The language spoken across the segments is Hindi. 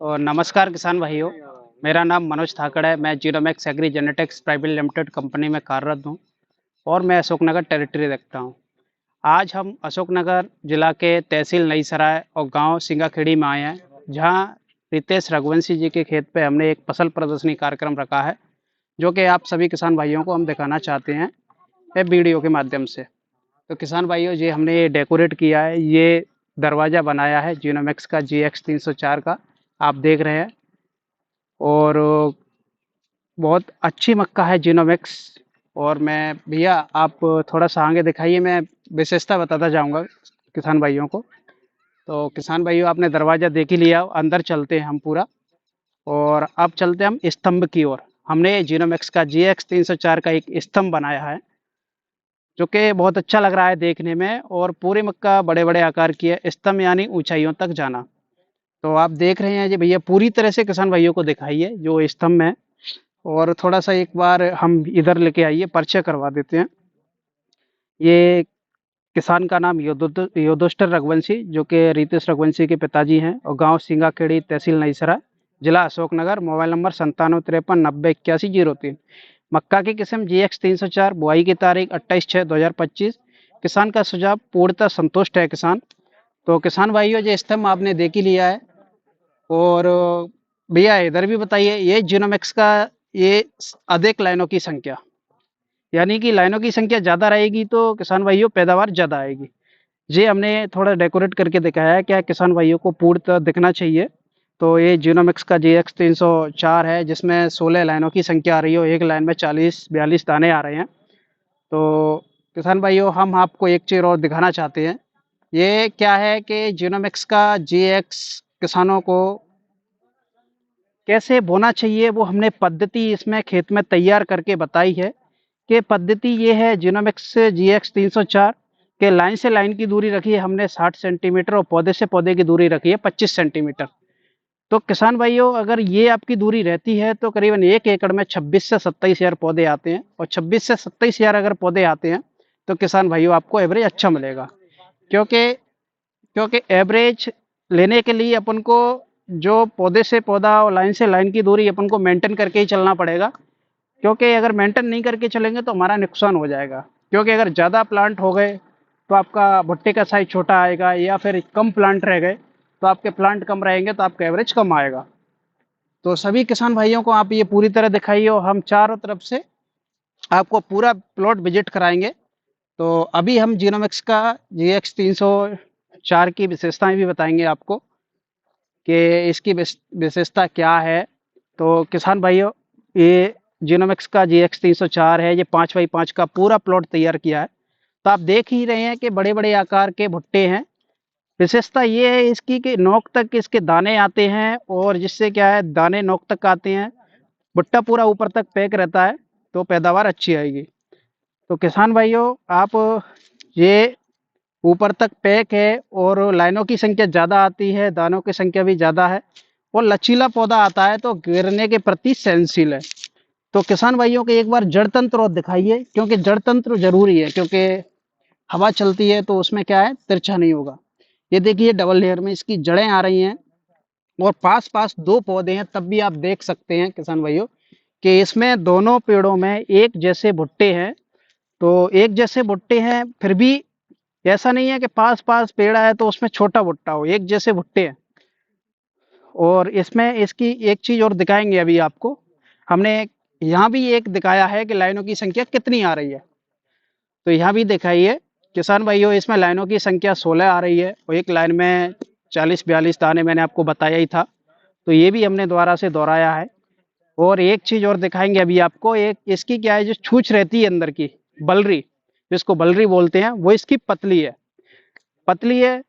और नमस्कार किसान भाइयों। मेरा नाम मनोज थाकड़ है। मैं Genomax agri genetics private limited company में कार्यरत हूँ और मैं अशोकनगर टेरिटरी रखता हूँ। आज हम अशोकनगर जिला के तहसील नई सराय और गांव सिंगाखेड़ी में आए हैं, जहां रितेश रघुवंशी जी के खेत पे हमने एक फसल प्रदर्शनी कार्यक्रम रखा है, जो कि आप सभी किसान भाइयों को हम दिखाना चाहते हैं ये वीडियो के माध्यम से। तो किसान भाइयों, ये हमने ये डेकोरेट किया है, ये दरवाज़ा बनाया है जीनोमैक्स का GX 304 का, आप देख रहे हैं। और बहुत अच्छी मक्का है जीनोमिक्स। और मैं भैया, आप थोड़ा सा आगे दिखाइए, मैं विशेषता बताता जाऊंगा किसान भाइयों को। तो किसान भाइयों, आपने दरवाज़ा देख ही लिया, अंदर चलते हैं हम पूरा। और अब चलते हैं हम स्तंभ की ओर। हमने जीनोमिक्स का GX 304 का एक स्तंभ बनाया है, जो कि बहुत अच्छा लग रहा है देखने में। और पूरी मक्का बड़े बड़े आकार की है, स्तंभ यानी ऊंचाइयों तक जाना। तो आप देख रहे हैं जी भैया, पूरी तरह से किसान भाइयों को दिखाइए जो स्तंभ है। और थोड़ा सा एक बार हम इधर लेके आइए, परिचय करवा देते हैं। ये किसान का नाम योधेश्वर रघुवंशी, जो कि रितेश रघुवंशी के पिताजी हैं, और गांव सिंगाखेड़ी, तहसील नईसरा, जिला अशोकनगर। Mobile number 9753908103। मक्का की किस्म GX 304। बुआई की तारीख 28/6/2025। किसान का सुझाव पूर्णतः संतुष्ट है किसान। तो किसान भाइयों, ये स्तंभ आपने देख ही लिया है। और भैया इधर भी बताइए, ये जीनोमिक्स का ये अधिक लाइनों की संख्या, यानी कि लाइनों की संख्या ज़्यादा रहेगी तो किसान भाइयों पैदावार ज़्यादा आएगी। ये हमने थोड़ा डेकोरेट करके दिखाया है, क्या किसान भाइयों को पूर्णतः दिखना चाहिए। तो ये जीनोमिक्स का GX 304 है, जिसमें 16 लाइनों की संख्या आ रही है, एक लाइन में 40-42 दाने आ रहे हैं। तो किसान भाइयों, हम आपको एक चीज़ और दिखाना चाहते हैं। ये क्या है कि जीनोमिक्स का GX किसानों को कैसे बोना चाहिए, वो हमने पद्धति इसमें खेत में तैयार करके बताई है। कि पद्धति ये है, जीनोमिक्स GX 304 के लाइन से लाइन की दूरी रखी है हमने 60 सेंटीमीटर, और पौधे से पौधे की दूरी रखी है 25 सेंटीमीटर। तो किसान भाइयों, अगर ये आपकी दूरी रहती है तो करीबन 1 एकड़ में 26 से 27 हजार पौधे आते हैं। और 26 से 27 हजार अगर पौधे आते हैं तो किसान भाइयों आपको एवरेज अच्छा मिलेगा। क्योंकि क्योंकि एवरेज लेने के लिए अपन को जो पौधे से पौधा और लाइन से लाइन की दूरी अपन को मेंटेन करके ही चलना पड़ेगा। क्योंकि अगर मेंटेन नहीं करके चलेंगे तो हमारा नुकसान हो जाएगा। क्योंकि अगर ज़्यादा प्लांट हो गए तो आपका भुट्टे का साइज छोटा आएगा, या फिर कम प्लांट रह गए तो आपके प्लांट कम रहेंगे तो आपका एवरेज कम आएगा। तो सभी किसान भाइयों को आप ये पूरी तरह दिखाइए, और हम चारों तरफ से आपको पूरा प्लॉट विजिट कराएंगे। तो अभी हम जीनोमिक्स का GX 304 की विशेषताएं भी बताएंगे आपको कि इसकी विशेषता क्या है। तो किसान भाइयों, ये जीनोमिक्स का GX 304 है, ये 5x5 का पूरा प्लॉट तैयार किया है। तो आप देख ही रहे हैं कि बड़े बड़े आकार के भुट्टे हैं। विशेषता ये है इसकी कि नोक तक इसके दाने आते हैं, और जिससे क्या है, दाने नोक तक आते हैं, भुट्टा पूरा ऊपर तक पैक रहता है, तो पैदावार अच्छी आएगी। तो किसान भाइयों, आप ये ऊपर तक पैक है, और लाइनों की संख्या ज़्यादा आती है, दानों की संख्या भी ज़्यादा है, और लचीला पौधा आता है तो गिरने के प्रति सहनशील है। तो किसान भाइयों को एक बार जड़ तंत्र और दिखाइए, क्योंकि जड़ तंत्र जरूरी है, क्योंकि हवा चलती है तो उसमें क्या है, तिरछा नहीं होगा। ये देखिए, डबल लेयर में इसकी जड़ें आ रही हैं, और पास पास दो पौधे हैं, तब भी आप देख सकते हैं किसान भाइयों कि इसमें दोनों पेड़ों में एक जैसे भुट्टे हैं। तो एक जैसे भुट्टे हैं, फिर भी ऐसा नहीं है कि पास पास पेड़ है तो उसमें छोटा भुट्टा हो, एक जैसे भुट्टे हैं। और इसमें इसकी एक चीज और दिखाएंगे अभी आपको। हमने यहाँ भी एक दिखाया है कि लाइनों की संख्या कितनी आ रही है। तो यहाँ भी दिखाइए किसान भाइयों, इसमें लाइनों की संख्या 16 आ रही है, और एक लाइन में 40-42 दाने मैंने आपको बताया ही था। तो ये भी हमने दोबारा से दोहराया है। और एक चीज और दिखाएंगे अभी आपको, एक इसकी क्या है, जो छूछ रहती है अंदर की, बलरी, जिसको बलरी बोलते हैं, वो इसकी पतली है। पतली है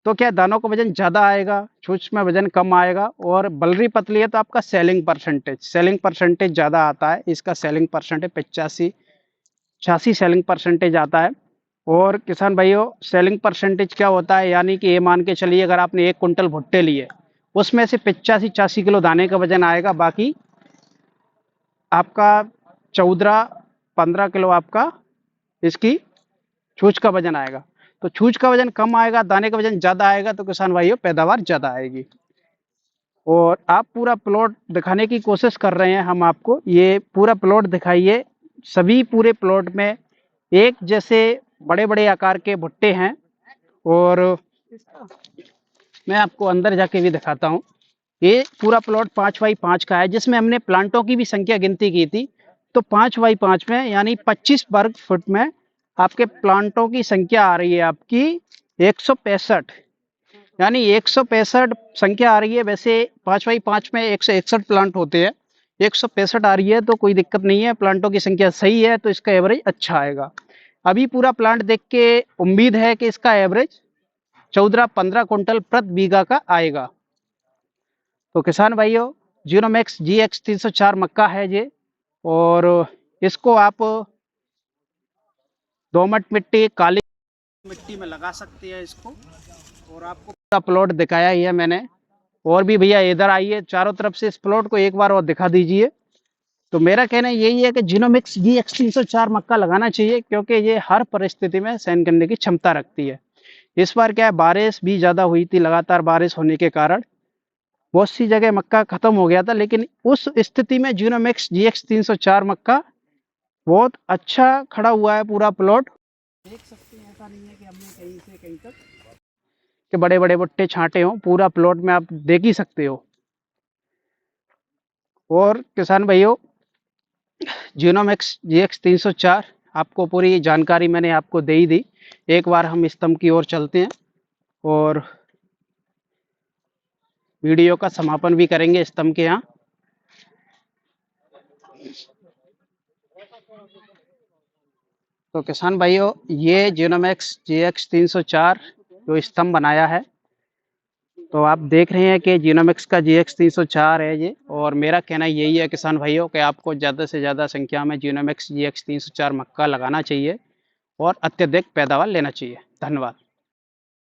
तो क्या, दानों का वजन ज्यादा आएगा, छूछ में वजन कम आएगा। और बलरी पतली है तो आपका सेलिंग परसेंटेज ज्यादा आता है। इसका सेलिंग परसेंटेज 85-86 सेलिंग परसेंटेज आता है। और किसान भाइयों, सेलिंग परसेंटेज क्या होता है, यानी कि ये मान के चलिए, अगर आपने 1 कुंटल भुट्टे लिए, उसमें से 85-86 किलो दाने का वजन आएगा, बाकी आपका 14-15 किलो आपका इसकी छूछ का वजन आएगा। तो छूछ का वजन कम आएगा, दाने का वजन ज्यादा आएगा, तो किसान भाइयों पैदावार ज्यादा आएगी। और आप पूरा प्लॉट दिखाने की कोशिश कर रहे हैं हम आपको। ये पूरा प्लॉट दिखाइए। सभी पूरे प्लॉट में एक जैसे बड़े बड़े आकार के भुट्टे हैं। और मैं आपको अंदर जाके भी दिखाता हूँ। ये पूरा प्लॉट 5x5 का है, जिसमें हमने प्लांटों की भी संख्या गिनती की थी। तो 5x5 में यानी 25 वर्ग फुट में आपके प्लांटों की संख्या आ रही है आपकी 165। यानी 165 संख्या आ रही है। वैसे 5x5 में 161 प्लांट होते हैं, 165 आ रही है तो कोई दिक्कत नहीं है। प्लांटों की संख्या सही है तो इसका एवरेज अच्छा आएगा। अभी पूरा प्लांट देख के उम्मीद है कि इसका एवरेज 14-15 क्विंटल प्रति बीघा का आएगा। तो किसान भाइयों, जीनोमैक्स GX 304 मक्का है ये। और इसको आप दोमट मिट्टी, काली मिट्टी में लगा सकते हैं इसको। और आपको पूरा प्लॉट दिखाया ही है मैंने। और भी भैया इधर आइए, चारों तरफ से इस प्लॉट को एक बार और दिखा दीजिए। तो मेरा कहना यही है कि जीनोमिक्स GX 304 मक्का लगाना चाहिए, क्योंकि ये हर परिस्थिति में सहन करने की क्षमता रखती है। इस बार क्या है, बारिश भी ज़्यादा हुई थी, लगातार बारिश होने के कारण बहुत सी जगह मक्का खत्म हो गया था। लेकिन उस स्थिति में जीनोमिक्स GX 304 मक्का बहुत अच्छा खड़ा हुआ है पूरा प्लॉट। देख सकते हैं, ऐसा नहीं है कि हमने कहीं से कहीं तक के बड़े बड़े बुट्टे छांटे हों। पूरा प्लॉट में आप देख ही सकते हो। और किसान भाइयों, जीनोमिक्स GX 304 आपको पूरी जानकारी मैंने आपको दे ही दी। एक बार हम स्तंभ की ओर चलते हैं और वीडियो का समापन भी करेंगे स्तंभ के यहाँ। तो किसान भाइयों, ये जीनोमिक्स GX 304 जो स्तंभ बनाया है, तो आप देख रहे हैं कि जीनोमिक्स का GX 304 है ये। और मेरा कहना यही है किसान भाइयों कि आपको ज़्यादा से ज़्यादा संख्या में जीनोमिक्स GX 304 मक्का लगाना चाहिए और अत्यधिक पैदावार लेना चाहिए। धन्यवाद।